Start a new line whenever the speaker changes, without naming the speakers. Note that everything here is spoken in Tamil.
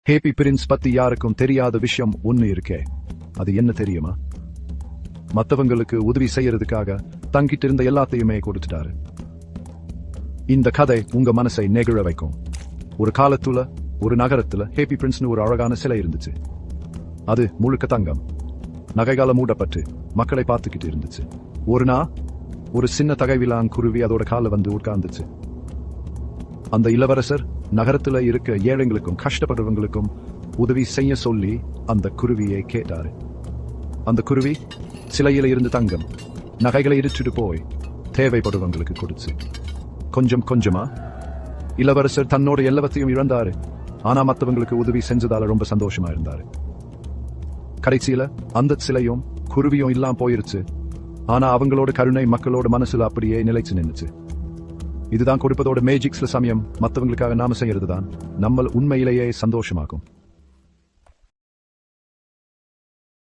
ஹேப்பி பிரின்ஸ் பத்தி யாருக்கும் தெரியாத விஷயம் ஒன்னு இருக்கே. அது என்ன தெரியுமா? மத்தவங்களுக்கு உதவி செய்யறதுக்காக தங்கிட்டு இருந்த எல்லாத்தையுமே கொடுத்துட்டாரு. இந்த கதை உங்க மனசை நெகிழ வைக்கும். ஒரு காலத்துல ஒரு நகரத்துல ஹேப்பி பிரின்ஸ்னு ஒரு அழகான சிலை இருந்துச்சு. அது முழுக்க தங்கம், நகைகால மூடப்பட்டு மக்களை பார்த்துக்கிட்டு இருந்துச்சு. ஒரு நாள் ஒரு சின்ன தகைவிலான் குருவி அதோட கால வந்து உட்கார்ந்துச்சு. அந்த இளவரசர் நகரத்துல இருக்க ஏழைங்களுக்கும் கஷ்டப்படுறவங்களுக்கும் உதவி செய்ய சொல்லி அந்த குருவியை கேட்டாரு. அந்த குருவி சிலையில இருந்து தங்கம் நகைகளை இடிச்சுட்டு போய் தேவைப்படுவங்களுக்கு கொடுச்சு. கொஞ்சம் கொஞ்சமா இளவரசர் தன்னோட எல்லாத்தையும் இழந்தாரு. ஆனா மற்றவங்களுக்கு உதவி செஞ்சதால ரொம்ப சந்தோஷமா இருந்தாரு. கடைசியில அந்த சிலையும் குருவியும் இல்லாம போயிருச்சு. ஆனா அவங்களோட கருணை மக்களோட மனசுல அப்படியே நிலைச்சு நின்னுச்சு. இதுதான் கொடுப்பதோட மேஜிக். சில சமயம் மற்றவங்களுக்காக நாம செய்யறதுதான் நம்ம உண்மையிலேயே சந்தோஷமாகும்.